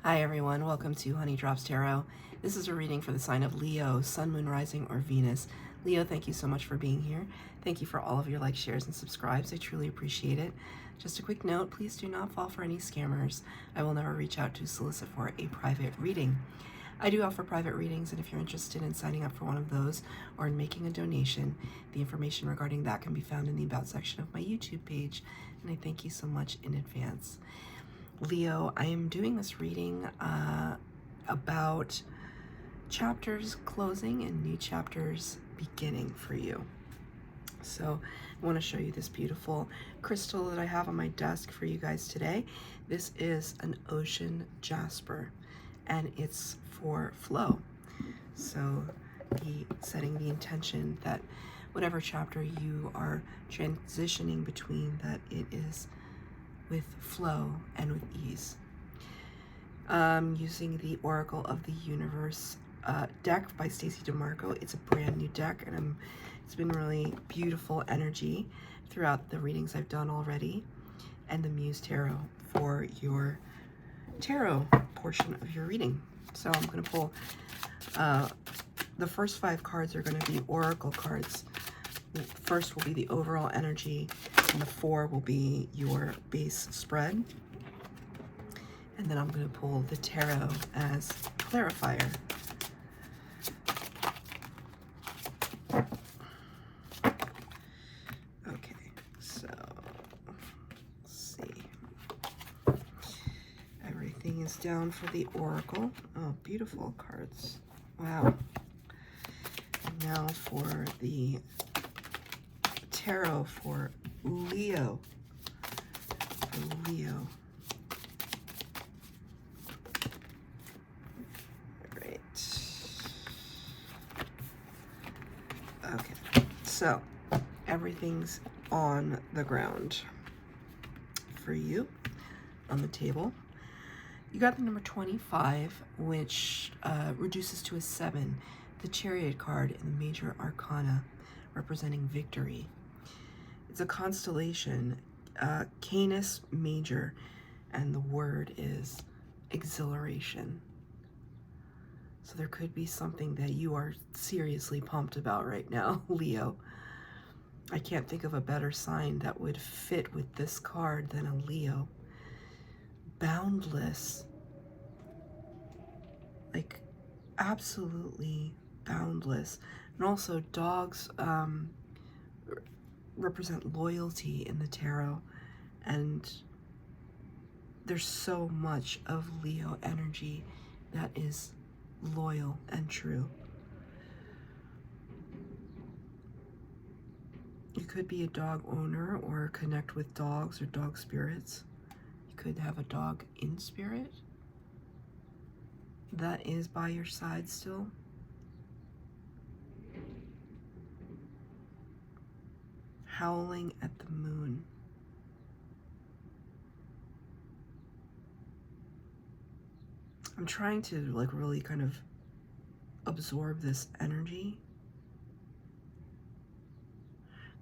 Hi everyone, welcome to Honey Drops Tarot. This is a reading for the sign of Leo, Sun, Moon, Rising, or Venus. Leo, thank you so much for being here. Thank you for all of your likes, shares, and subscribes. I truly appreciate it. Just a quick note, please do not fall for any scammers. I will never reach out to solicit for a private reading. I do offer private readings, and if you're interested in signing up for one of those or in making a donation, the information regarding that can be found in the About section of my YouTube page, and I thank you so much in advance. Leo, I am doing this reading about chapters closing and new chapters beginning for you. So I want to show you this beautiful crystal that I have on my desk for you guys today. This is an ocean jasper, and it's for flow. So setting the intention that whatever chapter you are transitioning between, that it is with flow and with ease. Using the Oracle of the Universe deck by Stacey DeMarco. It's a brand new deck, and it's been really beautiful energy throughout the readings I've done already, and the Muse Tarot for your tarot portion of your reading. So I'm going to pull the first 5 cards are going to be Oracle cards. First will be the overall energy, and the 4 will be your base spread. And then I'm going to pull the tarot as clarifier. Okay, so let's see. Everything is down for the Oracle. Oh, beautiful cards. Wow. And now for the tarot for Leo. For Leo. Right. Okay. So everything's on the ground for you on the table. You got the number 25, which reduces to a 7. The Chariot card in the Major Arcana, representing victory. It's a constellation, Canis Major, and the word is exhilaration. So there could be something that you are seriously pumped about right now, Leo. I can't think of a better sign that would fit with this card than a Leo. Boundless. Like, absolutely boundless. And also dogs represent loyalty in the tarot, and there's so much of Leo energy that is loyal and true. You could be a dog owner or connect with dogs or dog spirits. You could have a dog in spirit that is by your side still. Howling at the moon. I'm trying to like really kind of absorb this energy.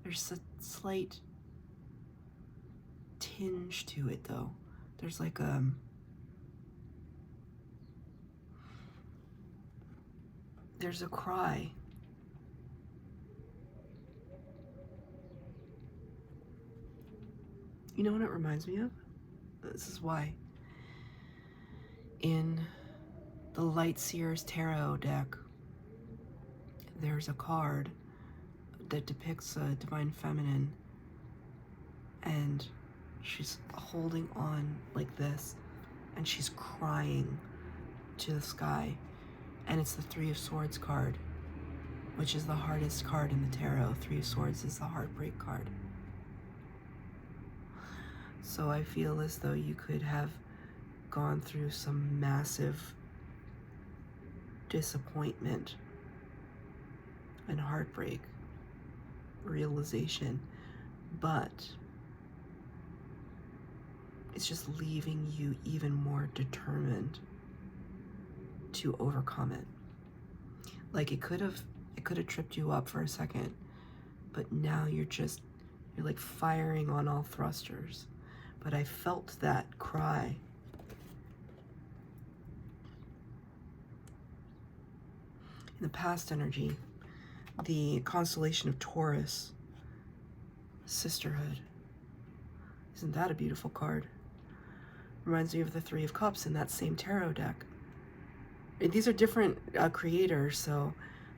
There's a slight tinge to it though. There's like there's a cry. You know what it reminds me of? This is why. In the Light Seer's Tarot deck, there's a card that depicts a divine feminine, and she's holding on like this, and she's crying to the sky. And it's the 3 of Swords card, which is the hardest card in the tarot. 3 of Swords is the heartbreak card. So I feel as though you could have gone through some massive disappointment and heartbreak, realization, but it's just leaving you even more determined to overcome it. Like it could have tripped you up for a second, but now you're like firing on all thrusters. But I felt that cry In the past energy, the constellation of Taurus, sisterhood. Isn't that a beautiful card? Reminds me of the Three of Cups in that same tarot deck. These are different creators, so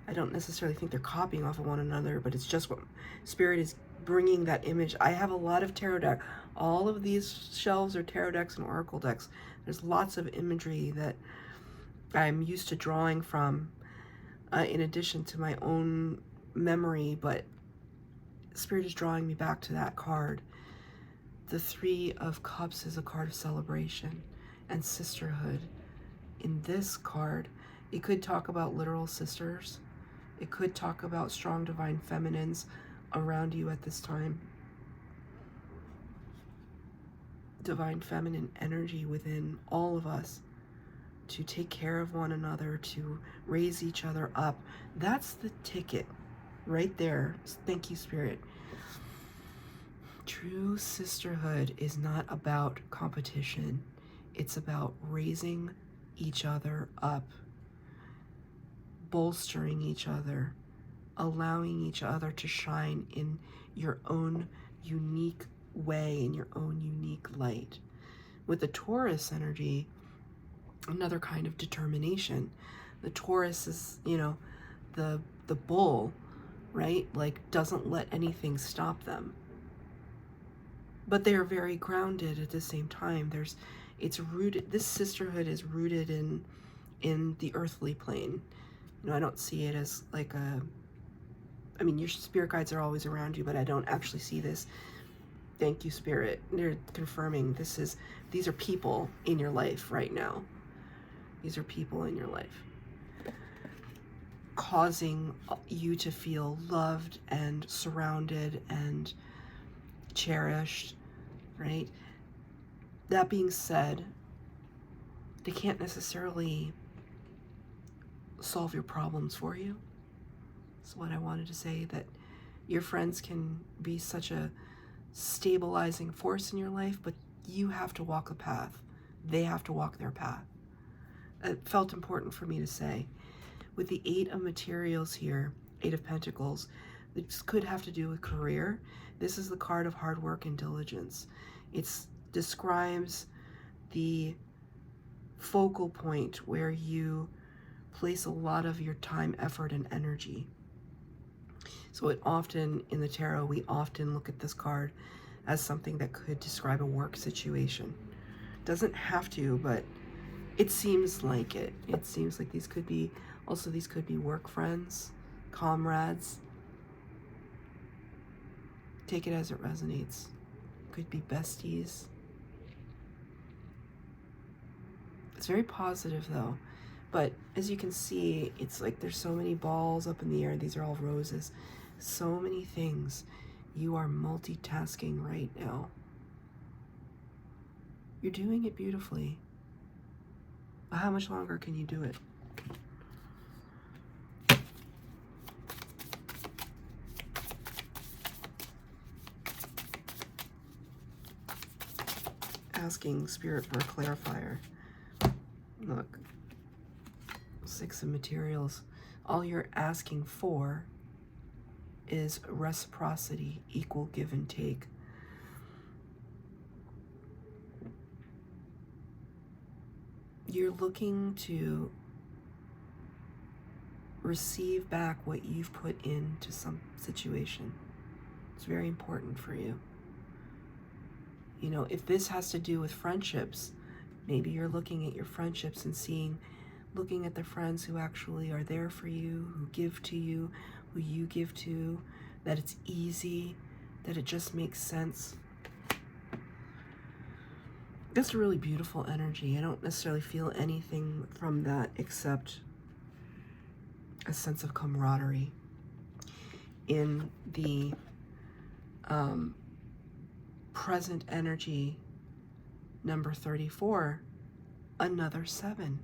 I don't necessarily think they're copying off of one another, but it's just what Spirit is bringing that image. I have a lot of tarot deck. All of these shelves are tarot decks and oracle decks. There's lots of imagery that I'm used to drawing from, in addition to my own memory, but Spirit is drawing me back to that card. The Three of Cups is a card of celebration and sisterhood. In this card, it could talk about literal sisters. It could talk about strong divine feminines around you at this time. Divine feminine energy within all of us to take care of one another, to raise each other up. That's the ticket right there. Thank you, Spirit. True sisterhood is not about competition. It's about raising each other up, bolstering each other, allowing each other to shine in your own unique way, in your own unique light. With the Taurus energy, another kind of determination. The Taurus is, you know, the bull, right? Like, doesn't let anything stop them. But they are very grounded at the same time. It's rooted, this sisterhood is rooted in the earthly plane. You know, I don't see it as like I mean, your spirit guides are always around you, but I don't actually see this. Thank you, Spirit. They're confirming these are people in your life right now. These are people in your life, causing you to feel loved and surrounded and cherished, right? That being said, they can't necessarily solve your problems for you. That's what I wanted to say, that your friends can be such a stabilizing force in your life, but you have to walk a path. They have to walk their path. It felt important for me to say. With the Eight of Materials here, Eight of Pentacles, this could have to do with career. This is the card of hard work and diligence. It describes the focal point where you place a lot of your time, effort, and energy. So it often, in the tarot, we often look at this card as something that could describe a work situation. Doesn't have to, but it seems like it. It seems like these could be work friends, comrades. Take it as it resonates. Could be besties. It's very positive though. But as you can see, it's like there's so many balls up in the air. These are all roses. So many things. You are multitasking right now. You're doing it beautifully. But how much longer can you do it? Asking Spirit for a clarifier. Look. Six of Materials. All you're asking for is reciprocity, equal give and take. You're looking to receive back what you've put into some situation. It's very important for you. You know, if this has to do with friendships, maybe you're looking at your friendships and looking at the friends who actually are there for you, who give to you, who you give to, that it's easy, that it just makes sense. That's a really beautiful energy. I don't necessarily feel anything from that except a sense of camaraderie. In the present energy, number 34, another 7.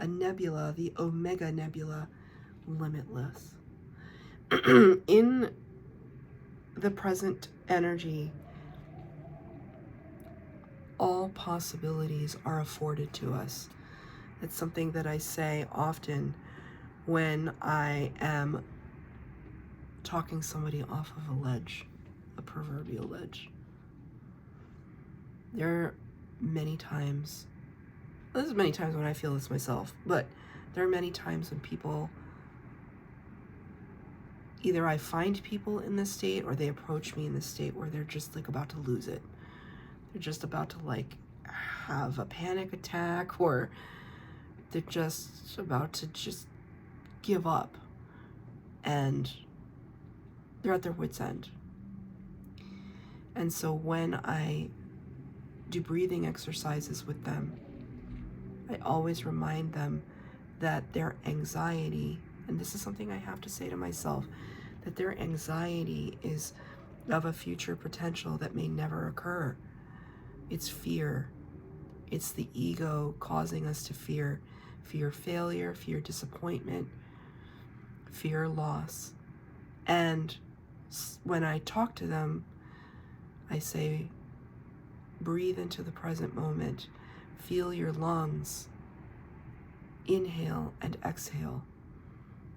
A nebula, the Omega Nebula, limitless. In the present energy, all possibilities are afforded to us. It's something that I say often when I am talking somebody off of a ledge, a proverbial ledge. There are many times, there's many times when I feel this myself, but there are many times when people, either I find people in this state or they approach me in this state where they're just like about to lose it. They're just about to like have a panic attack, or they're just about to just give up, and they're at their wit's end. And so when I do breathing exercises with them, I always remind them that their anxiety, and this is something I have to say to myself, that their anxiety is of a future potential that may never occur. It's fear. It's the ego causing us to fear. Fear failure, fear disappointment, fear loss. And when I talk to them, I say, breathe into the present moment. Feel your lungs. Inhale and exhale.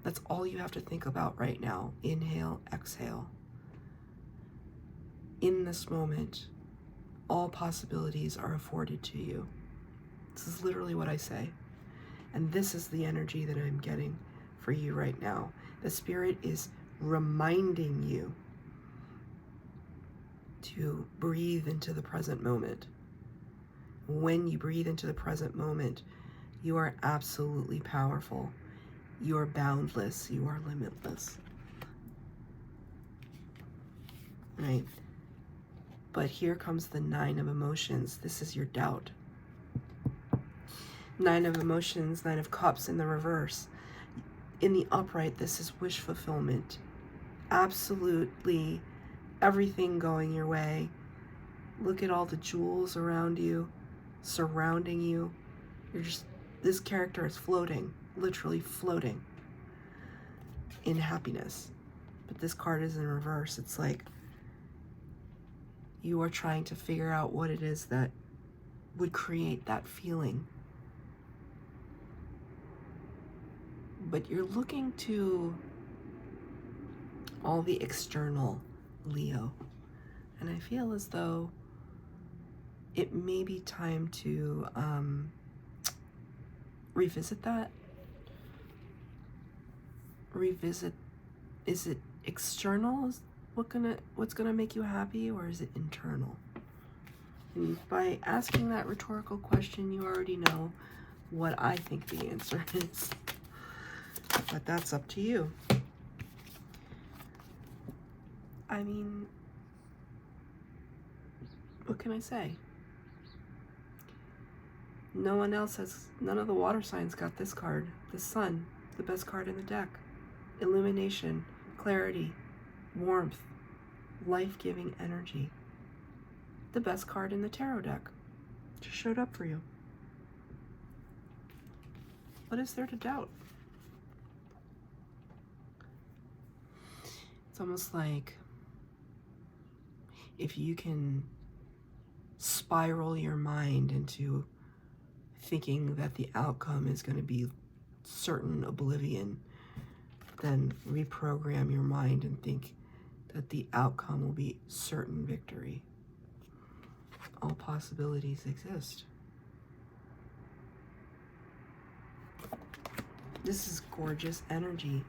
That's all you have to think about right now. Inhale, exhale. In this moment, all possibilities are afforded to you. This is literally what I say. And this is the energy that I'm getting for you right now. The Spirit is reminding you to breathe into the present moment. When you breathe into the present moment, you are absolutely powerful. You are boundless. You are limitless. Right? But here comes the 9 of emotions. This is your doubt. 9 of emotions, 9 of cups in the reverse. In the upright, this is wish fulfillment. Absolutely everything going your way. Look at all the jewels around you, surrounding you. This character is floating, literally floating in happiness. But this card is in reverse. It's like you are trying to figure out what it is that would create that feeling. But you're looking to all the external, Leo. And I feel as though it may be time to revisit that. Revisit, is it external? Is what's gonna make you happy, or is it internal? And by asking that rhetorical question, you already know what I think the answer is. But that's up to you. I mean, what can I say? None of the water signs got this card. The Sun, the best card in the deck. Illumination, clarity, warmth, life-giving energy. The best card in the tarot deck. Just showed up for you. What is there to doubt? It's almost like if you can spiral your mind into thinking that the outcome is going to be certain oblivion, then reprogram your mind and think that the outcome will be certain victory. All possibilities exist. This is gorgeous energy.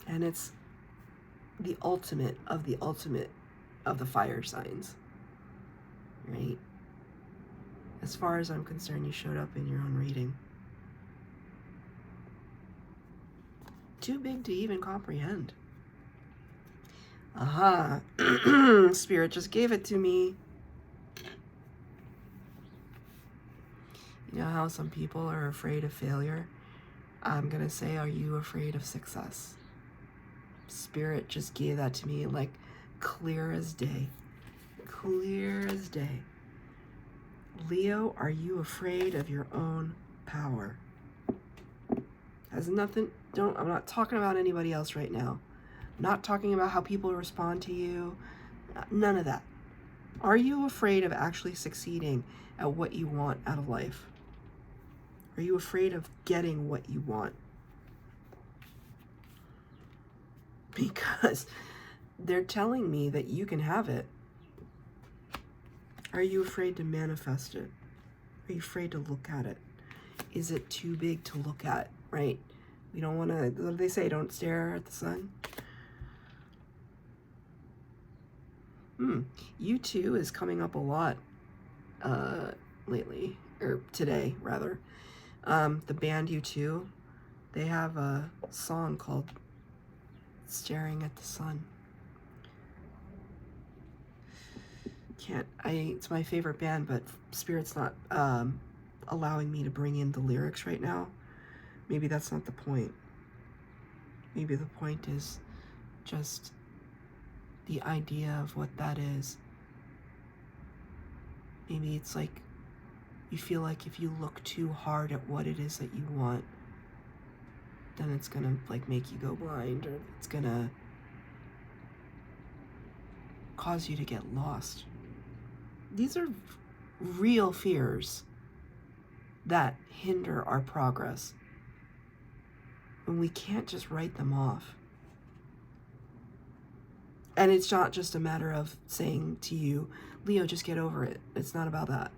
And it's the ultimate of the fire signs, right? As far as I'm concerned, you showed up in your own reading. Too big to even comprehend. Aha. Spirit just gave it to me. You know how some people are afraid of failure? I'm going to say, are you afraid of success? Spirit just gave that to me like clear as day. Clear as day. Leo, are you afraid of your own power? Has nothing, I'm not talking about anybody else right now. I'm not talking about how people respond to you. None of that. Are you afraid of actually succeeding at what you want out of life? Are you afraid of getting what you want? Because they're telling me that you can have it. Are you afraid to manifest it? Are you afraid to look at it? Is it too big to look at, right? We don't want to, what do they say? Don't stare at the sun. U2 is coming up a lot lately, or today, rather. The band U2, they have a song called Staring at the Sun. It's my favorite band, but Spirit's not allowing me to bring in the lyrics right now. Maybe that's not the point. Maybe the point is just the idea of what that is. Maybe it's like you feel like if you look too hard at what it is that you want, then it's gonna like make you go blind, or it's gonna cause you to get lost. These are real fears that hinder our progress, and we can't just write them off. And it's not just a matter of saying to you, Leo, just get over it. It's not about that.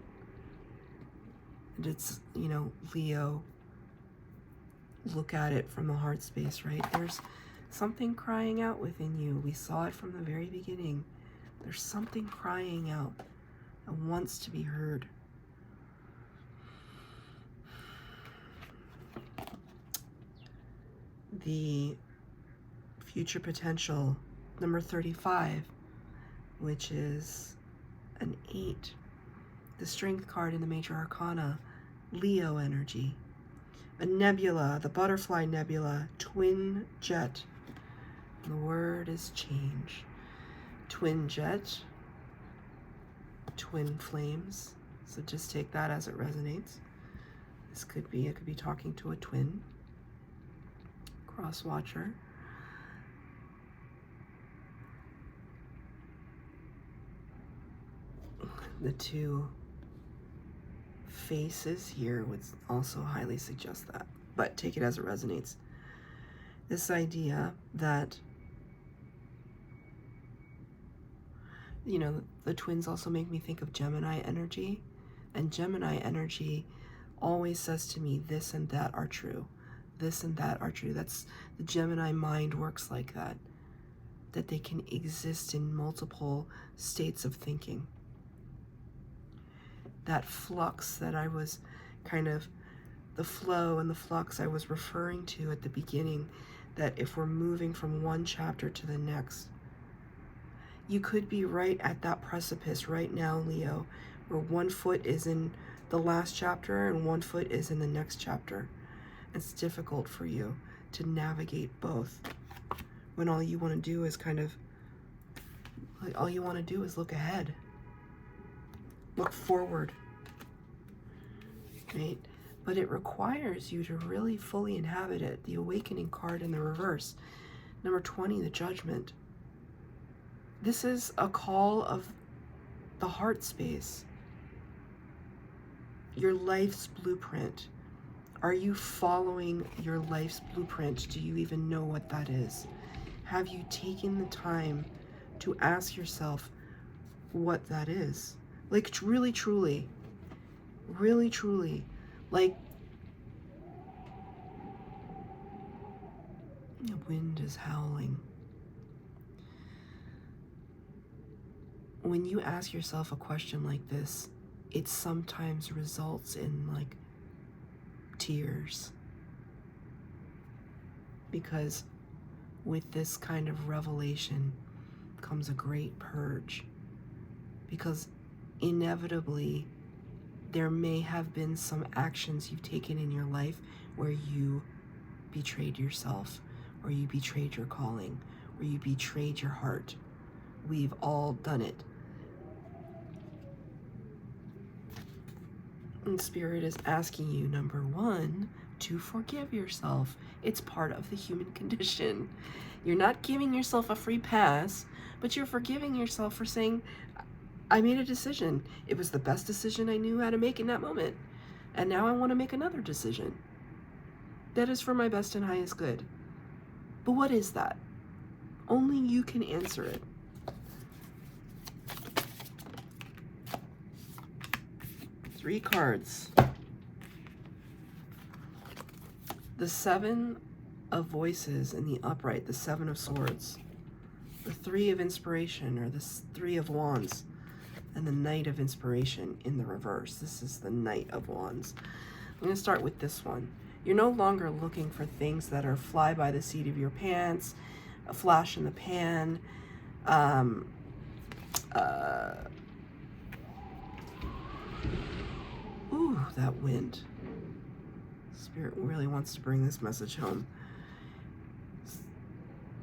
It's, you know, Leo, look at it from the heart space, right? There's something crying out within you. We saw it from the very beginning. There's something crying out and wants to be heard. The future potential, number 35, which is an 8. The strength card in the major arcana, Leo energy. A nebula, the butterfly nebula, twin jet. And the word is change. Twin jet, twin flames. So just take that as it resonates. This could be, it could be talking to a twin. Cross watcher. The two faces here would also highly suggest that, but take it as it resonates. This idea that, you know, the twins also make me think of Gemini energy, and Gemini energy always says to me, this and that are true. This and that are true. That's the Gemini mind works like that they can exist in multiple states of thinking. That flux that I was kind of, the flow and the flux I was referring to at the beginning, that if we're moving from one chapter to the next, you could be right at that precipice right now, Leo, where one foot is in the last chapter and one foot is in the next chapter. It's difficult for you to navigate both when all you want to do is kind of, like, all you want to do is look ahead. Look forward, right? But it requires you to really fully inhabit it. The awakening card in the reverse. Number 20, the judgment. This is a call of the heart space. Your life's blueprint. Are you following your life's blueprint? Do you even know what that is? Have you taken the time to ask yourself what that is? Like, really, truly, like, the wind is howling. When you ask yourself a question like this, it sometimes results in, like, tears. Because with this kind of revelation comes a great purge. Because inevitably, there may have been some actions you've taken in your life where you betrayed yourself, or you betrayed your calling, or you betrayed your heart. We've all done it. And Spirit is asking you, number 1, to forgive yourself. It's part of the human condition. You're not giving yourself a free pass, but you're forgiving yourself for saying, I made a decision. It was the best decision I knew how to make in that moment. And now I want to make another decision that is for my best and highest good. But what is that? Only you can answer it. Three cards. The Seven of Voices in the upright, the Seven of Swords, the Three of Inspiration, or the Three of Wands, and the Knight of Inspiration in the reverse. This is the Knight of Wands. I'm going to start with this one. You're no longer looking for things that are fly by the seat of your pants, a flash in the pan, ooh, that wind. Spirit really wants to bring this message home.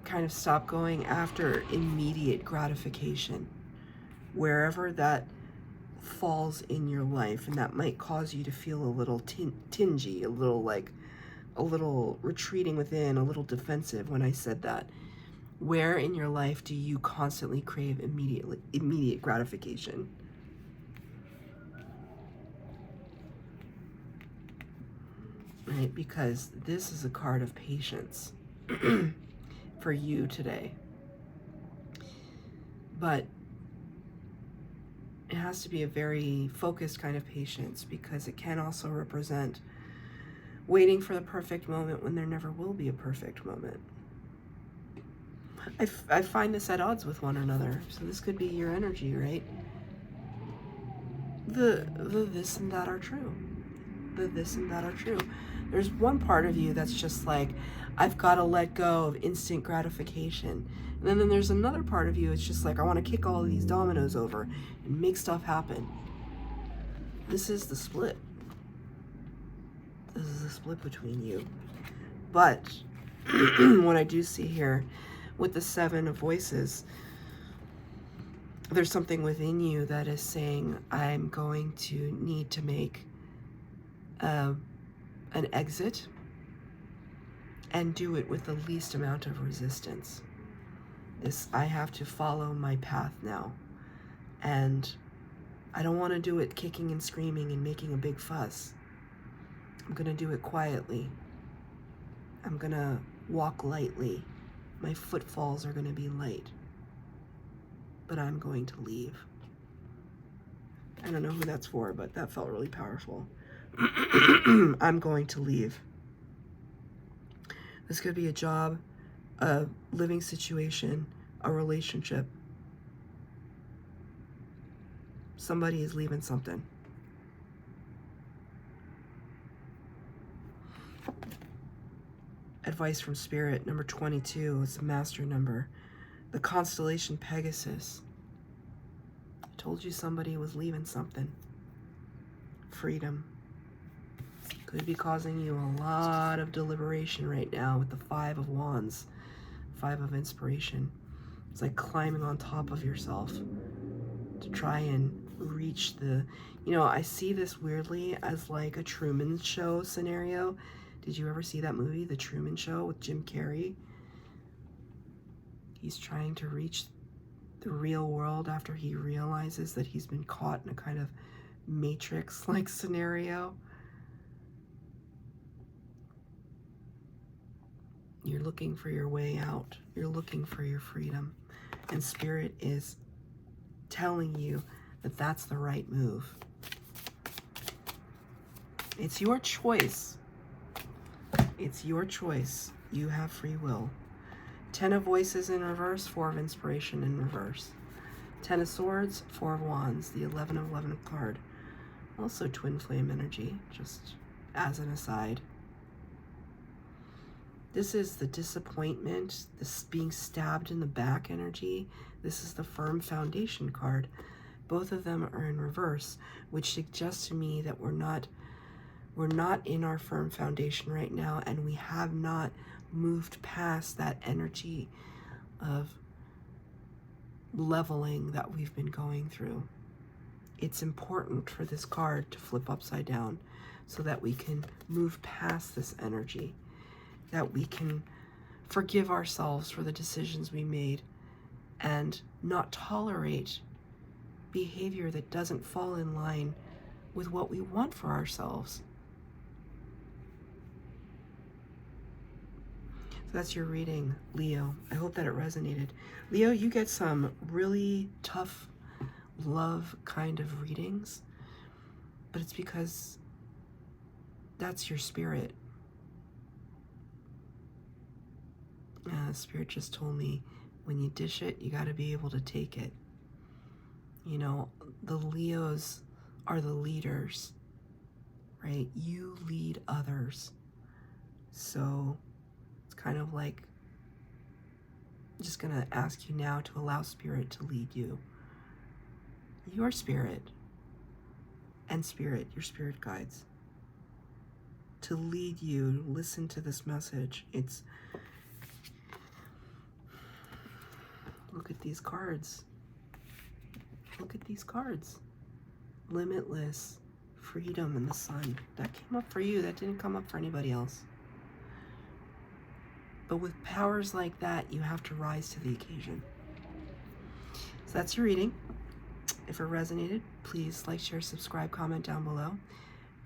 Kind of stop going after immediate gratification, wherever that falls in your life, and that might cause you to feel a little tingy, a little retreating within, a little defensive. When I said that, where in your life do you constantly crave immediate gratification? Right, because this is a card of patience for you today. But it has to be a very focused kind of patience, because it can also represent waiting for the perfect moment when there never will be a perfect moment. I find this at odds with one another, so this could be your energy, right? The this and that are true. The this and that are true. There's one part of you that's just like, I've got to let go of instant gratification. And then there's another part of you, it's just like, I want to kick all of these dominoes over and make stuff happen. This is the split. This is the split between you. But what I do see here with the Seven of Voices, there's something within you that is saying, I'm going to need to make an exit and do it with the least amount of resistance. I have to follow my path now, and I don't want to do it kicking and screaming and making a big fuss. I'm going to do it quietly. I'm going to walk lightly. My footfalls are going to be light, but I'm going to leave. I don't know who that's for, but that felt really powerful. I'm going to leave. This could be a job, a living situation, a relationship. Somebody is leaving something. Advice from Spirit, number 22, is the master number. The constellation Pegasus. I told you somebody was leaving something. Freedom. Could be causing you a lot of deliberation right now with the Five of Wands, Five of Inspiration. It's like climbing on top of yourself to try and reach the, I see this weirdly as like a Truman Show scenario. Did you ever see that movie, The Truman Show, with Jim Carrey? He's trying to reach the real world after he realizes that he's been caught in a kind of Matrix-like scenario. You're looking for your way out. You're looking for your freedom. And Spirit is telling you that that's the right move. It's your choice. It's your choice. You have free will. 10 of Voices in reverse, 4 of Inspiration in reverse. 10 of Swords, 4 of Wands, the 11 of 11 card. Also twin flame energy, just as an aside. This is the disappointment, this being stabbed in the back energy. This is the firm foundation card. Both of them are in reverse, which suggests to me that we're not in our firm foundation right now, and we have not moved past that energy of leveling that we've been going through. It's important for this card to flip upside down so that we can move past this energy, that we can forgive ourselves for the decisions we made and not tolerate behavior that doesn't fall in line with what we want for ourselves. So that's your reading, Leo. I hope that it resonated. Leo, you get some really tough love kind of readings, but it's because that's your spirit. Spirit just told me, when you dish it, you got to be able to take it. You know, the Leos are the leaders, right? You lead others. So it's kind of like, I'm just going to ask you now to allow Spirit to lead you. Your spirit and spirit, your spirit guides, to lead you. Listen to this message. It's, look at these cards. Look at these cards. Limitless, freedom, and the sun. That came up for you. That didn't come up for anybody else. But with powers like that, you have to rise to the occasion. So that's your reading. If it resonated, please like, share, subscribe, comment down below.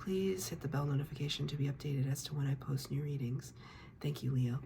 Please hit the bell notification to be updated as to when I post new readings. Thank you, Leo.